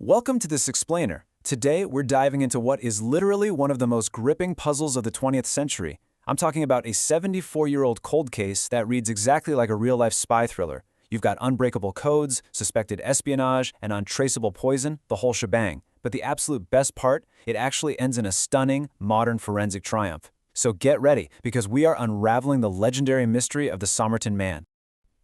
Welcome to this explainer. Today, we're diving into what is literally one of the most gripping puzzles of the 20th century. I'm talking about a 74-year-old cold case that reads exactly like a real-life spy thriller. You've got unbreakable codes, suspected espionage, and untraceable poison, the whole shebang. But the absolute best part, it actually ends in a stunning, modern forensic triumph. So get ready, because we are unraveling the legendary mystery of the Somerton Man.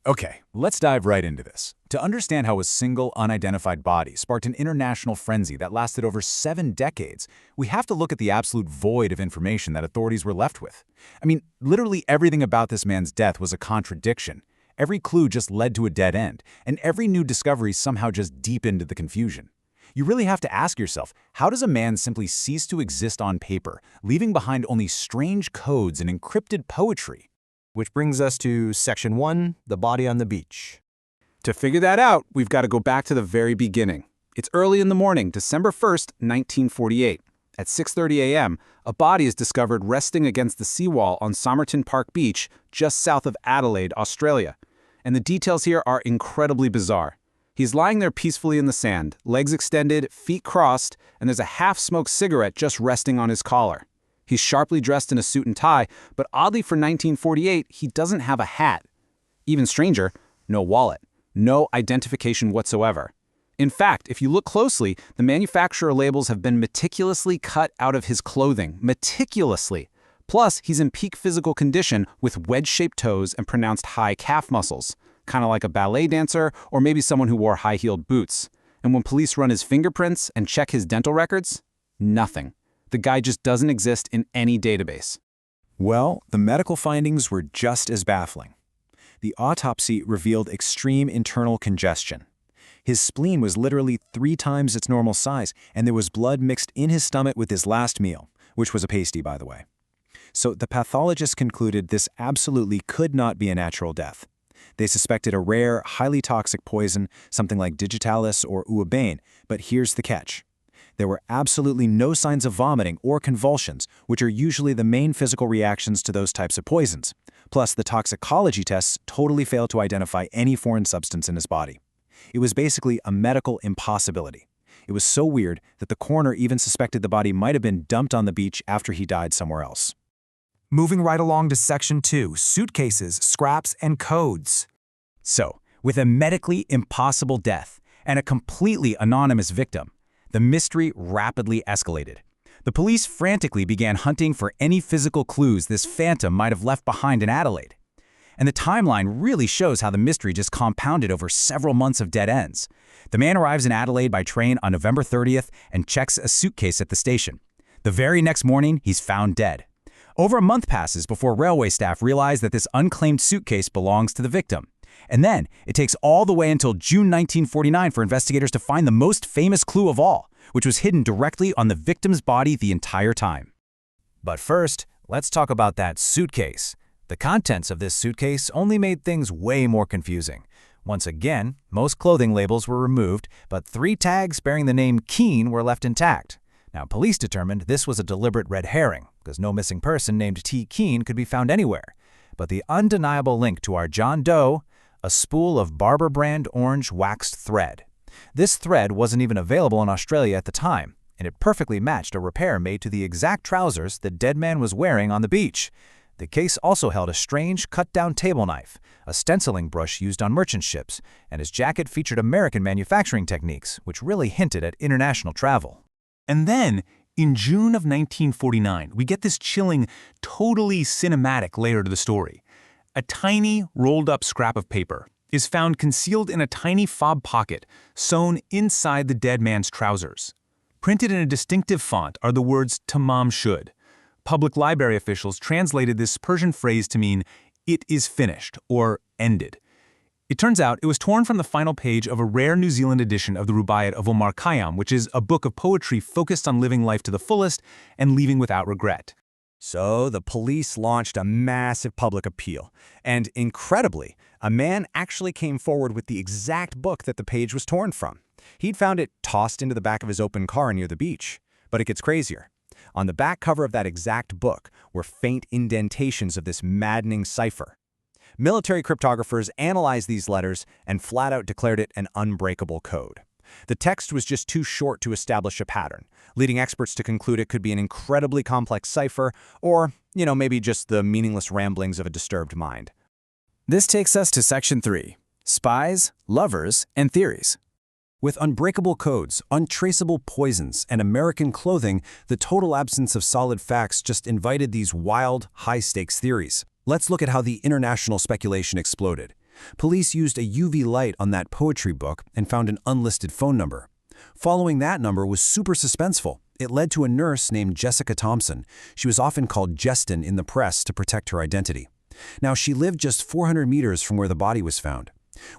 Okay, let's dive right into this. To understand how a single, unidentified body sparked an international frenzy that lasted over 7 decades, we have to look at the absolute void of information that authorities were left with. I mean, literally everything about this man's death was a contradiction. Every clue just led to a dead end, and every new discovery somehow just deepened the confusion. You really have to ask yourself, how does a man simply cease to exist on paper, leaving behind only strange codes and encrypted poetry? Which brings us to Section 1, the body on the beach. To figure that out, we've got to go back to the very beginning. It's early in the morning, December 1st, 1948. At 6:30 a.m., a body is discovered resting against the seawall on Somerton Park Beach, just south of Adelaide, Australia. And the details here are incredibly bizarre. He's lying there peacefully in the sand, legs extended, feet crossed, and there's a half-smoked cigarette just resting on his collar. He's sharply dressed in a suit and tie, but oddly for 1948, he doesn't have a hat. Even stranger, no wallet, no identification whatsoever. In fact, if you look closely, the manufacturer labels have been meticulously cut out of his clothing, meticulously. Plus, he's in peak physical condition with wedge-shaped toes and pronounced high calf muscles, kind of like a ballet dancer or maybe someone who wore high-heeled boots. And when police run his fingerprints and check his dental records, nothing. The guy just doesn't exist in any database. Well, the medical findings were just as baffling. The autopsy revealed extreme internal congestion. His spleen was literally 3 times its normal size, and there was blood mixed in his stomach with his last meal, which was a pasty, by the way. So the pathologists concluded this absolutely could not be a natural death. They suspected a rare, highly toxic poison, something like digitalis or uabane, but here's the catch. There were absolutely no signs of vomiting or convulsions, which are usually the main physical reactions to those types of poisons. Plus, the toxicology tests totally failed to identify any foreign substance in his body. It was basically a medical impossibility. It was so weird that the coroner even suspected the body might have been dumped on the beach after he died somewhere else. Moving right along to Section 2, suitcases, scraps, and codes. So, with a medically impossible death and a completely anonymous victim, the mystery rapidly escalated. The police frantically began hunting for any physical clues this phantom might have left behind in Adelaide. And the timeline really shows how the mystery just compounded over several months of dead ends. The man arrives in Adelaide by train on November 30th and checks a suitcase at the station. The very next morning, he's found dead. Over a month passes before railway staff realize that this unclaimed suitcase belongs to the victim. And then, it takes all the way until June 1949 for investigators to find the most famous clue of all, which was hidden directly on the victim's body the entire time. But first, let's talk about that suitcase. The contents of this suitcase only made things way more confusing. Once again, most clothing labels were removed, but 3 tags bearing the name Keane were left intact. Now, police determined this was a deliberate red herring, because no missing person named T. Keane could be found anywhere. But the undeniable link to our John Doe, a spool of Barber brand orange waxed thread. This thread wasn't even available in Australia at the time, and it perfectly matched a repair made to the exact trousers the dead man was wearing on the beach. The case also held a strange cut-down table knife, a stenciling brush used on merchant ships, and his jacket featured American manufacturing techniques, which really hinted at international travel. And then, in June of 1949, we get this chilling, totally cinematic layer to the story. A tiny, rolled-up scrap of paper is found concealed in a tiny fob pocket sewn inside the dead man's trousers. Printed in a distinctive font are the words Tamam Shud. Public library officials translated this Persian phrase to mean, "It is finished," or "ended." It turns out it was torn from the final page of a rare New Zealand edition of the Rubaiyat of Omar Khayyam, which is a book of poetry focused on living life to the fullest and leaving without regret. So the police launched a massive public appeal, and incredibly, a man actually came forward with the exact book that the page was torn from. He'd found it tossed into the back of his open car near the beach. But it gets crazier. On the back cover of that exact book were faint indentations of this maddening cipher. Military cryptographers analyzed these letters and flat out declared it an unbreakable code. The text was just too short to establish a pattern, leading experts to conclude it could be an incredibly complex cipher or, maybe just the meaningless ramblings of a disturbed mind. This takes us to Section 3, Spies, Lovers, and Theories. With unbreakable codes, untraceable poisons, and American clothing, the total absence of solid facts just invited these wild, high-stakes theories. Let's look at how the international speculation exploded. Police used a UV light on that poetry book and found an unlisted phone number. Following that number was super suspenseful. It led to a nurse named Jessica Thompson. She was often called Jestin in the press to protect her identity. Now, she lived just 400 meters from where the body was found.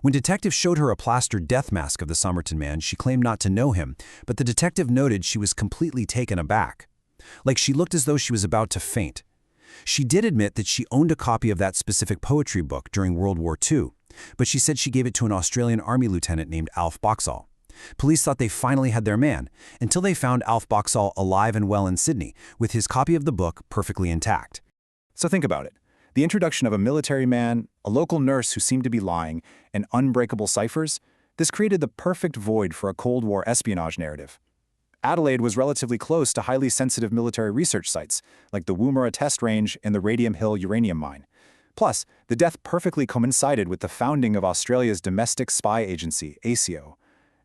When detectives showed her a plastered death mask of the Somerton Man, she claimed not to know him, but the detective noted she was completely taken aback. Like she looked as though she was about to faint. She did admit that she owned a copy of that specific poetry book during World War II, but she said she gave it to an Australian Army lieutenant named Alf Boxall. Police thought they finally had their man, until they found Alf Boxall alive and well in Sydney, with his copy of the book perfectly intact. So think about it. The introduction of a military man, a local nurse who seemed to be lying, and unbreakable ciphers, this created the perfect void for a Cold War espionage narrative. Adelaide was relatively close to highly sensitive military research sites, like the Woomera Test Range and the Radium Hill uranium mine. Plus, the death perfectly coincided with the founding of Australia's domestic spy agency, ASIO.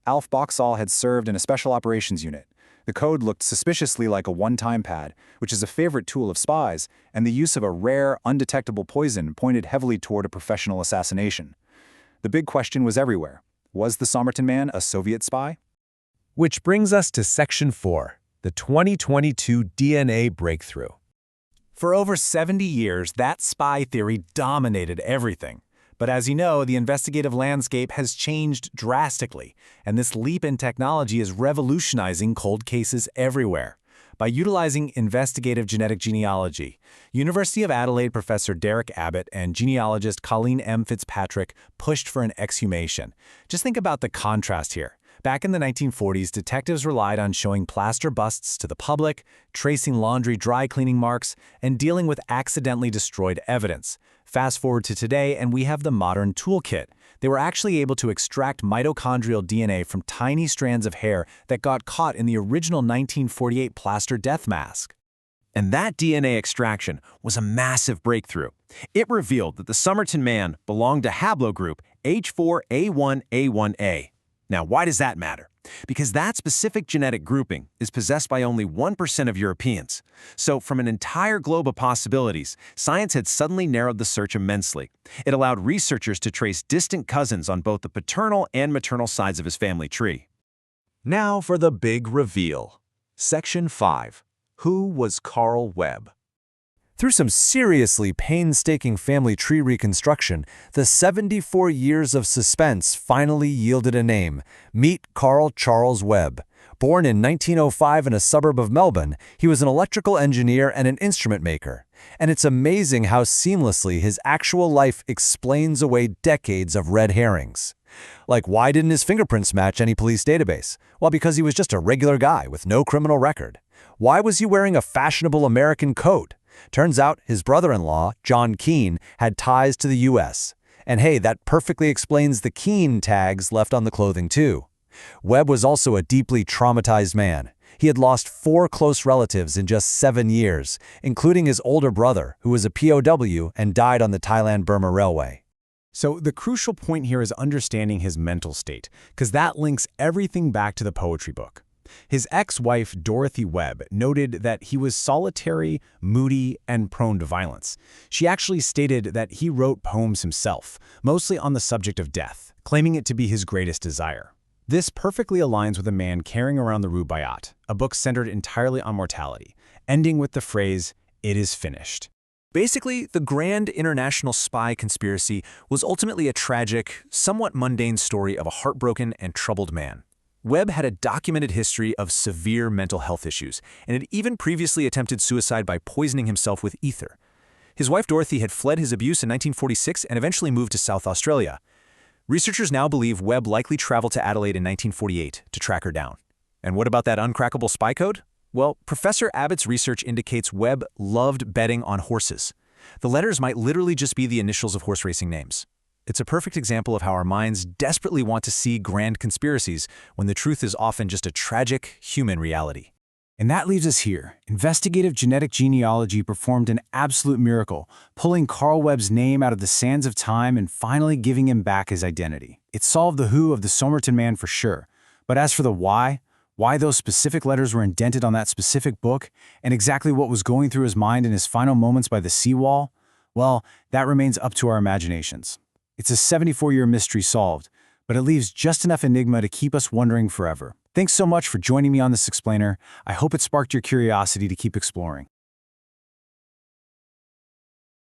Alf Boxall had served in a special operations unit. The code looked suspiciously like a one-time pad, which is a favorite tool of spies, and the use of a rare, undetectable poison pointed heavily toward a professional assassination. The big question was everywhere. Was the Somerton Man a Soviet spy? Which brings us to Section 4, the 2022 DNA breakthrough. For over 70 years, that spy theory dominated everything. But as you know, the investigative landscape has changed drastically, and this leap in technology is revolutionizing cold cases everywhere. By utilizing investigative genetic genealogy, University of Adelaide professor Derek Abbott and genealogist Colleen M. Fitzpatrick pushed for an exhumation. Just think about the contrast here. Back in the 1940s, detectives relied on showing plaster busts to the public, tracing laundry dry cleaning marks, and dealing with accidentally destroyed evidence. Fast forward to today, and we have the modern toolkit. They were actually able to extract mitochondrial DNA from tiny strands of hair that got caught in the original 1948 plaster death mask. And that DNA extraction was a massive breakthrough. It revealed that the Somerton Man belonged to haplogroup H4A1A1A. Now, why does that matter? Because that specific genetic grouping is possessed by only 1% of Europeans. So from an entire globe of possibilities, science had suddenly narrowed the search immensely. It allowed researchers to trace distant cousins on both the paternal and maternal sides of his family tree. Now for the big reveal. Section 5. Who was Carl Webb? Through some seriously painstaking family tree reconstruction, the 74 years of suspense finally yielded a name. Meet Carl Charles Webb. Born in 1905 in a suburb of Melbourne, he was an electrical engineer and an instrument maker. And it's amazing how seamlessly his actual life explains away decades of red herrings. Like, why didn't his fingerprints match any police database? Well, because he was just a regular guy with no criminal record. Why was he wearing a fashionable American coat? Turns out his brother-in-law, John Keane, had ties to the U.S. And hey, that perfectly explains the Keane tags left on the clothing too. Webb was also a deeply traumatized man. He had lost 4 close relatives in just 7 years, including his older brother, who was a POW and died on the Thailand-Burma Railway. So the crucial point here is understanding his mental state, because that links everything back to the poetry book. His ex-wife, Dorothy Webb, noted that he was solitary, moody, and prone to violence. She actually stated that he wrote poems himself, mostly on the subject of death, claiming it to be his greatest desire. This perfectly aligns with a man carrying around the Rubaiyat, a book centered entirely on mortality, ending with the phrase, "It is finished." Basically, the grand international spy conspiracy was ultimately a tragic, somewhat mundane story of a heartbroken and troubled man. Webb had a documented history of severe mental health issues, and had even previously attempted suicide by poisoning himself with ether. His wife Dorothy had fled his abuse in 1946 and eventually moved to South Australia. Researchers now believe Webb likely traveled to Adelaide in 1948 to track her down. And what about that uncrackable spy code? Well, Professor Abbott's research indicates Webb loved betting on horses. The letters might literally just be the initials of horse racing names. It's a perfect example of how our minds desperately want to see grand conspiracies when the truth is often just a tragic human reality. And that leaves us here. Investigative genetic genealogy performed an absolute miracle, pulling Carl Webb's name out of the sands of time and finally giving him back his identity. It solved the who of the Somerton Man for sure. But as for the why those specific letters were indented on that specific book, and exactly what was going through his mind in his final moments by the seawall, well, that remains up to our imaginations. It's a 74-year mystery solved, but it leaves just enough enigma to keep us wondering forever. Thanks so much for joining me on this explainer. I hope it sparked your curiosity to keep exploring.